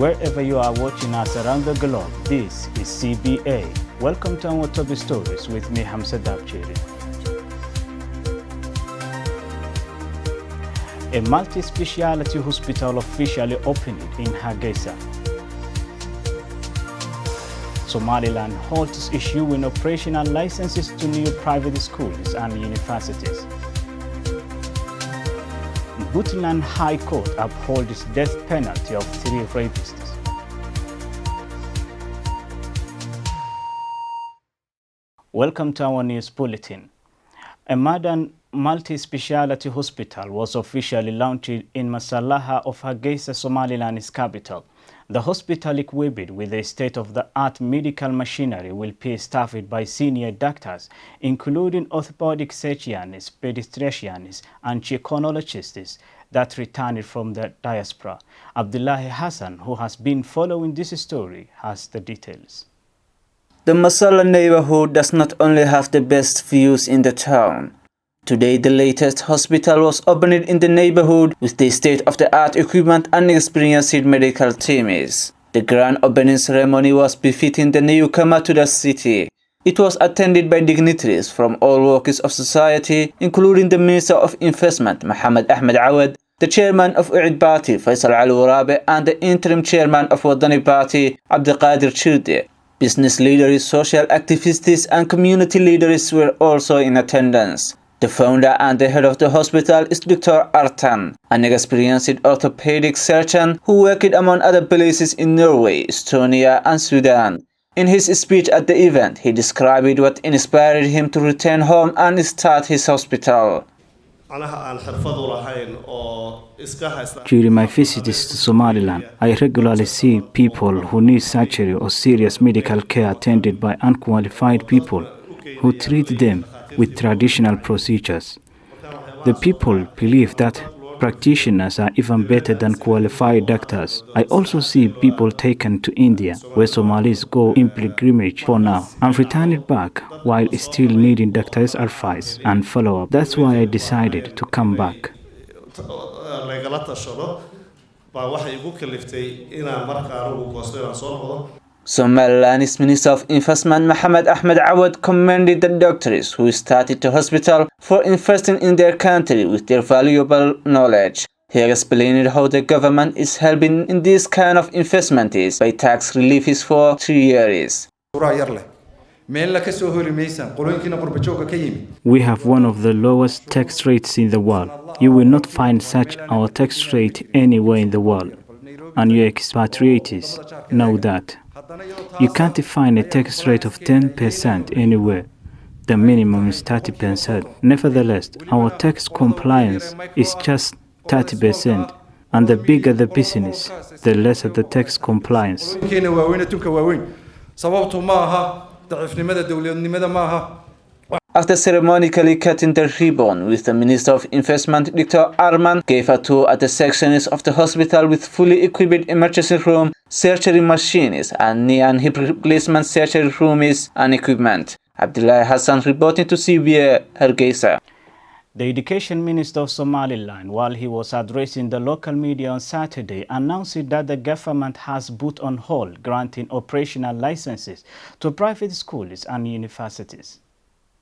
Wherever you are watching us around the globe, this is CBA. Welcome to our top stories with me, Hamse Daabjeerin. A multi-speciality hospital officially opened in Hargeisa. Somaliland halts issuing operational licenses to new private schools and universities. Puntland High Court upholds death penalty of 3 rapists. Welcome to our news bulletin. A modern multi-speciality hospital was officially launched in Masallaha of Hargeisa, Somaliland's capital. The hospital, equipped with a state-of-the-art medical machinery, will be staffed by senior doctors, including orthopedic surgeons, pediatricians, and gynecologist that returned from the diaspora. Abdullahi Hassan, who has been following this story, has the details. The Masala neighborhood does not only have the best views in the town. Today, the latest hospital was opened in the neighborhood with the state-of-the-art equipment and experienced medical teams. The grand opening ceremony was befitting the newcomer to the city. It was attended by dignitaries from all walks of society, including the Minister of Investment, Mohammed Ahmed Awad, the Chairman of U'id Party, Faisal Al-Warabe, and the Interim Chairman of Wadani Party, Abdelkader Chirde. Business leaders, social activists, and community leaders were also in attendance. The founder and the head of the hospital is Dr. Artan, an experienced orthopedic surgeon who worked among other places in Norway, Estonia, and Sudan. In his speech at the event, he described what inspired him to return home and start his hospital. During my visits to Somaliland, I regularly see people who need surgery or serious medical care attended by unqualified people who treat them with traditional procedures. The people believe that practitioners are even better than qualified doctors. I also see people taken to India, where Somalis go in pilgrimage for now, and returned back while still needing doctors' advice and follow-up. That's why I decided to come back. Somaliland's Minister of Investment, Mohammed Ahmed Awad, commended the doctors who started the hospital for investing in their country with their valuable knowledge. He explained how the government is helping in this kind of investments by tax reliefs for 3 years. We have one of the lowest tax rates in the world. You will not find such our tax rate anywhere in the world. And your expatriates know that. You can't find a tax rate of 10% anywhere. The minimum is 30%. Nevertheless, our tax compliance is just 30%. And the bigger the business, the lesser the tax compliance. After ceremonically cutting the ribbon with the Minister of Investment, Dr. Arman gave a tour at the sections of the hospital with fully equipped emergency room, surgery machines, and knee and hip replacement surgery rooms and equipment. Abdullahi Hassan reporting to CBA, Hargeisa. The Education Minister of Somaliland, while he was addressing the local media on Saturday, announced that the government has put on hold granting operational licenses to private schools and universities.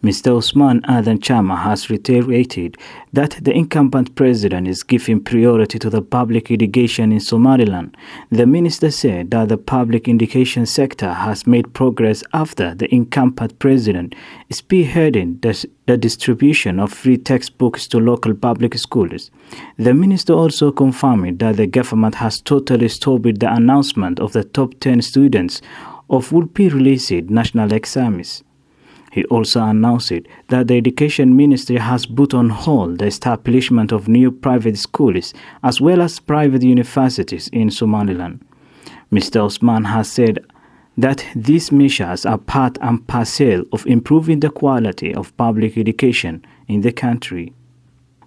Mr. Usman Adan Chama has reiterated that the incumbent president is giving priority to the public education in Somaliland. The minister said that the public education sector has made progress after the incumbent president spearheading the distribution of free textbooks to local public schools. The minister also confirmed that the government has totally stopped the announcement of the top 10 students of would-be released national exams. He also announced that the Education Ministry has put on hold the establishment of new private schools as well as private universities in Somaliland. Mr. Osman has said that these measures are part and parcel of improving the quality of public education in the country.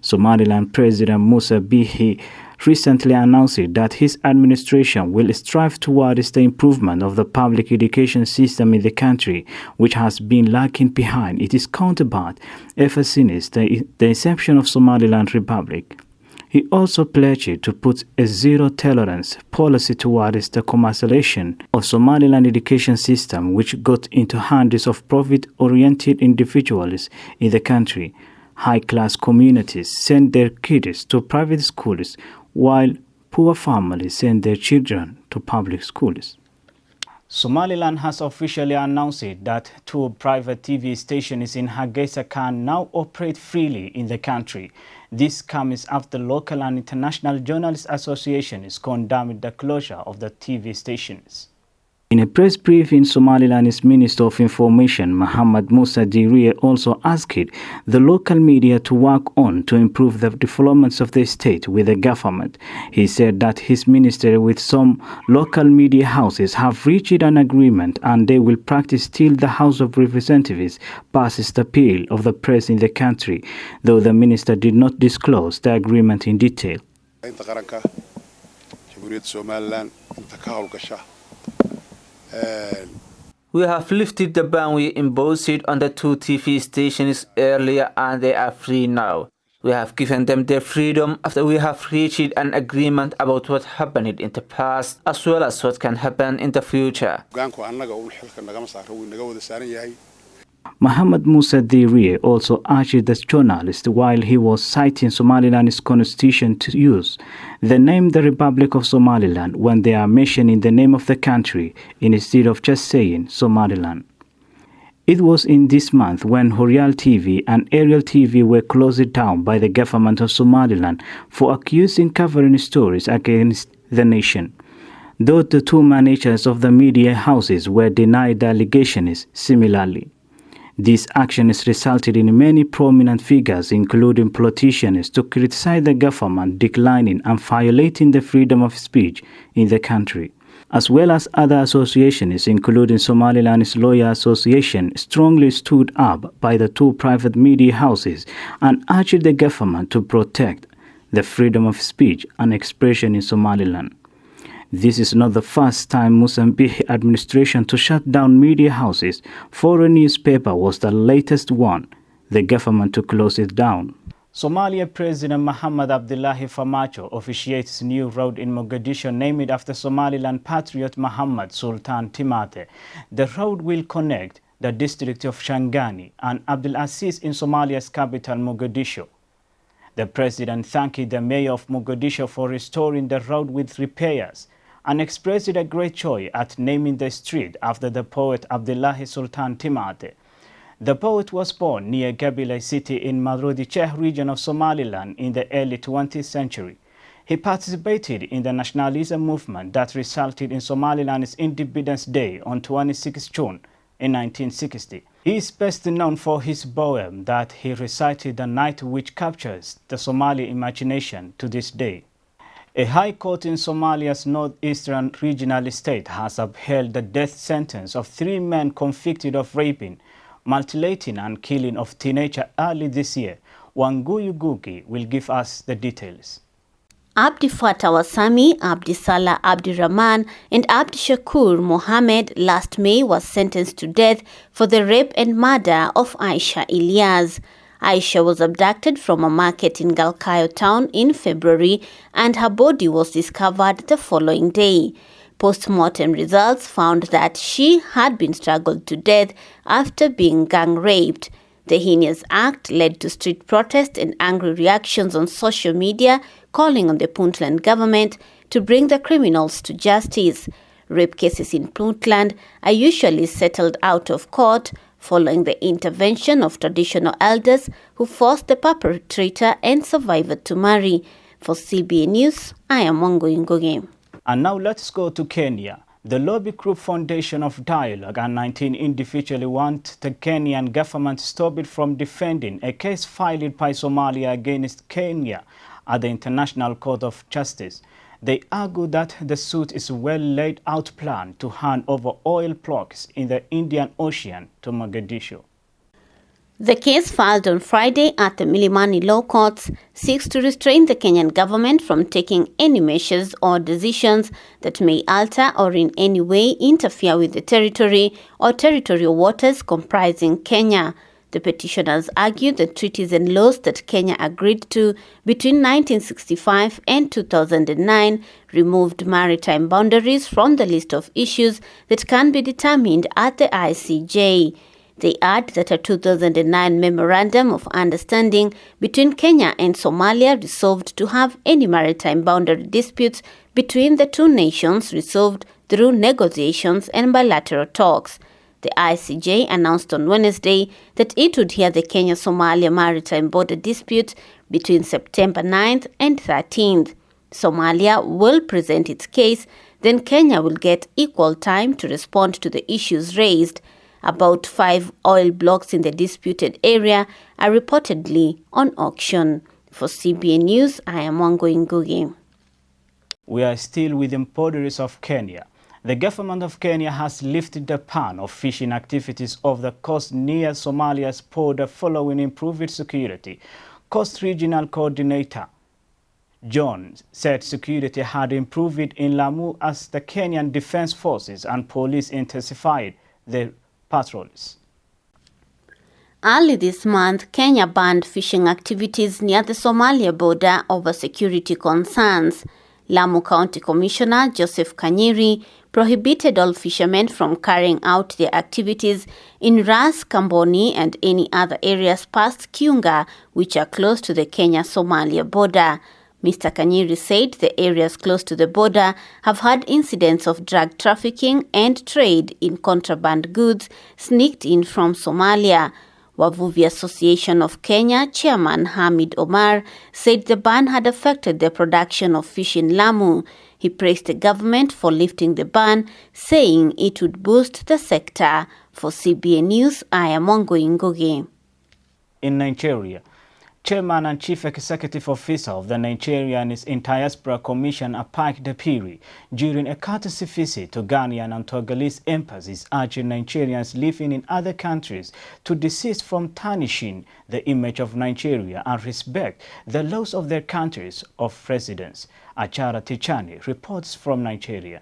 Somaliland President Musa Bihi recently announced that his administration will strive towards the improvement of the public education system in the country, which has been lagging behind its counterpart ever since the inception of Somaliland Republic. He also pledged to put a zero-tolerance policy towards the commercialization of Somaliland education system, which got into hands of profit-oriented individuals in the country. High-class communities send their kids to private schools, while poor families send their children to public schools. Somaliland has officially announced that 2 private TV stations in Hargeisa can now operate freely in the country. This comes after local and international journalists associations condemned the closure of the TV stations. In a press briefing, Somaliland's Minister of Information, Mohammed Musa Dirie, also asked the local media to work on to improve the developments of the state with the government. He said that his ministry with some local media houses have reached an agreement and they will practice till the House of Representatives passes the appeal of the press in the country, though the minister did not disclose the agreement in detail. We have lifted the ban we imposed on the 2 TV stations earlier and they are free now. We have given them their freedom after we have reached an agreement about what happened in the past as well as what can happen in the future. Mohammed Musa Dirie also urged the journalist while he was citing Somaliland's constitution to use the name the Republic of Somaliland when they are mentioning the name of the country instead of just saying Somaliland. It was in this month when Horial TV and Aerial TV were closed down by the government of Somaliland for accusing covering stories against the nation. Though the 2 managers of the media houses were denied the allegations similarly. This action has resulted in many prominent figures, including politicians, to criticize the government declining and violating the freedom of speech in the country, as well as other associations, including Somaliland's Lawyer Association, strongly stood up by the 2 private media houses and urged the government to protect the freedom of speech and expression in Somaliland. This is not the first time Mozambique administration to shut down media houses. Foreign newspaper was the latest one. The government to close it down. Somalia President Mohamed Abdullahi Farmajo officiates new road in Mogadishu named after Somaliland patriot Mohammed Sultan Timate. The road will connect the district of Shangani and Abdul Aziz in Somalia's capital Mogadishu. The president thanked the mayor of Mogadishu for restoring the road with repairs and expressed a great joy at naming the street after the poet Abdullahi Sultan Timate. The poet was born near Gabile city in Marodi region of Somaliland in the early 20th century. He participated in the nationalism movement that resulted in Somaliland's Independence Day on 26 June in 1960. He is best known for his poem that he recited the night, which captures the Somali imagination to this day. A high court in Somalia's northeastern regional state has upheld the death sentence of 3 men convicted of raping, mutilating and killing of teenagers early this year. Wanguyu Gugi will give us the details. Abdi Fatah Wasami, Abdi Salah Abdirahman and Abdi Shakur Mohammed last May was sentenced to death for the rape and murder of Aisha Ilyas. Aisha was abducted from a market in Galkayo town in February and her body was discovered the following day. Post-mortem results found that she had been strangled to death after being gang raped. The heinous act led to street protests and angry reactions on social media, calling on the Puntland government to bring the criminals to justice. Rape cases in Puntland are usually settled out of court following the intervention of traditional elders who forced the perpetrator and survivor to marry. For CBA News, I am Wanguyu Ngugi. And now let's go to Kenya. The Lobby Group Foundation of Dialogue and 19 individually want the Kenyan government to stop it from defending a case filed by Somalia against Kenya at the International Court of Justice. They argue that the suit is a well-laid-out plan to hand over oil blocks in the Indian Ocean to Mogadishu. The case filed on Friday at the Milimani Law Courts seeks to restrain the Kenyan government from taking any measures or decisions that may alter or in any way interfere with the territory or territorial waters comprising Kenya. The petitioners argued the treaties and laws that Kenya agreed to between 1965 and 2009 removed maritime boundaries from the list of issues that can be determined at the ICJ. They add that a 2009 Memorandum of Understanding between Kenya and Somalia resolved to have any maritime boundary disputes between the two nations resolved through negotiations and bilateral talks. The ICJ announced on Wednesday that it would hear the Kenya-Somalia maritime border dispute between September 9th and 13th. Somalia will present its case, then Kenya will get equal time to respond to the issues raised. About 5 oil blocks in the disputed area are reportedly on auction. For CBA News, I am Wango Ngugi. We are still within borders of Kenya. The government of Kenya has lifted the ban of fishing activities off the coast near Somalia's border following improved security. Coast Regional Coordinator John said security had improved in Lamu as the Kenyan Defense Forces and police intensified their patrols. Early this month, Kenya banned fishing activities near the Somalia border over security concerns. Lamu County Commissioner Joseph Kanyiri prohibited all fishermen from carrying out their activities in Ras, Kamboni and any other areas past Kiunga, which are close to the Kenya-Somalia border. Mr. Kanyiri said the areas close to the border have had incidents of drug trafficking and trade in contraband goods sneaked in from Somalia. Wavuvi Association of Kenya Chairman Hamid Omar said the ban had affected the production of fish in Lamu. He praised the government for lifting the ban, saying it would boost the sector. For CBA News, I am Wango Ngugi. In Nigeria, Chairman and Chief Executive Officer of the Nigerian Diaspora Commission, Apak Daabjeerin, during a courtesy visit to Ghanaian and Togolese embassies, urging Nigerians living in other countries to desist from tarnishing the image of Nigeria and respect the laws of their countries of residence. Achara Tichani reports from Nigeria.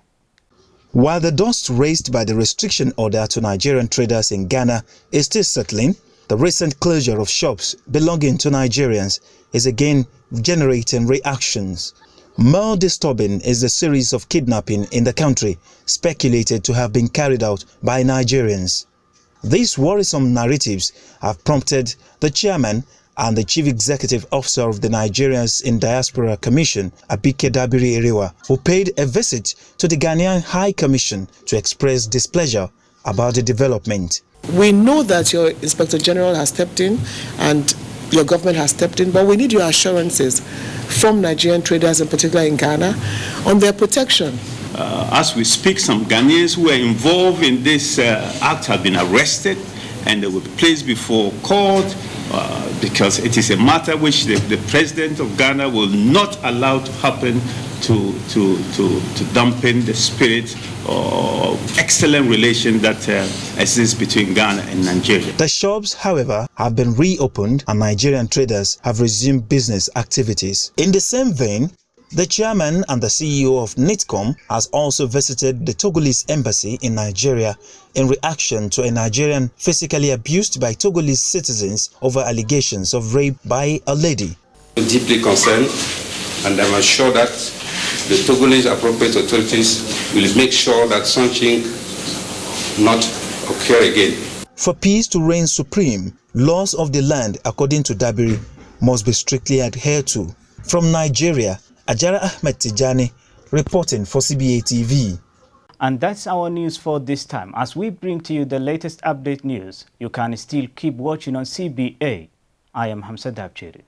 While the dust raised by the restriction order to Nigerian traders in Ghana is still settling, the recent closure of shops belonging to Nigerians is again generating reactions. More disturbing is the series of kidnapping in the country speculated to have been carried out by Nigerians. These worrisome narratives have prompted the chairman and the chief executive officer of the Nigerians in Diaspora Commission, Abike Daabjeerin, who paid a visit to the Ghanaian High Commission to express displeasure about the development. We know that your Inspector General has stepped in and your government has stepped in, but we need your assurances from Nigerian traders, in particular in Ghana, on their protection. As we speak, some Ghanaians who were involved in this act have been arrested and they will be placed before court because it is a matter which the President of Ghana will not allow to happen to dampen the spirit of excellent relation that exists between Ghana and Nigeria. The shops, however, have been reopened and Nigerian traders have resumed business activities. In the same vein, the chairman and the CEO of NITCOM has also visited the Togolese embassy in Nigeria in reaction to a Nigerian physically abused by Togolese citizens over allegations of rape by a lady. Deeply concerned, and I'm assured that the Togolese appropriate authorities will make sure that something not occur again. For peace to reign supreme, laws of the land, according to Daabjeerin, must be strictly adhered to. From Nigeria, Ajara Ahmed Tijani reporting for CBAtv. And that's our news for this time. As we bring to you the latest update news, you can still keep watching on CBA. I am Hamse Daabjeerin.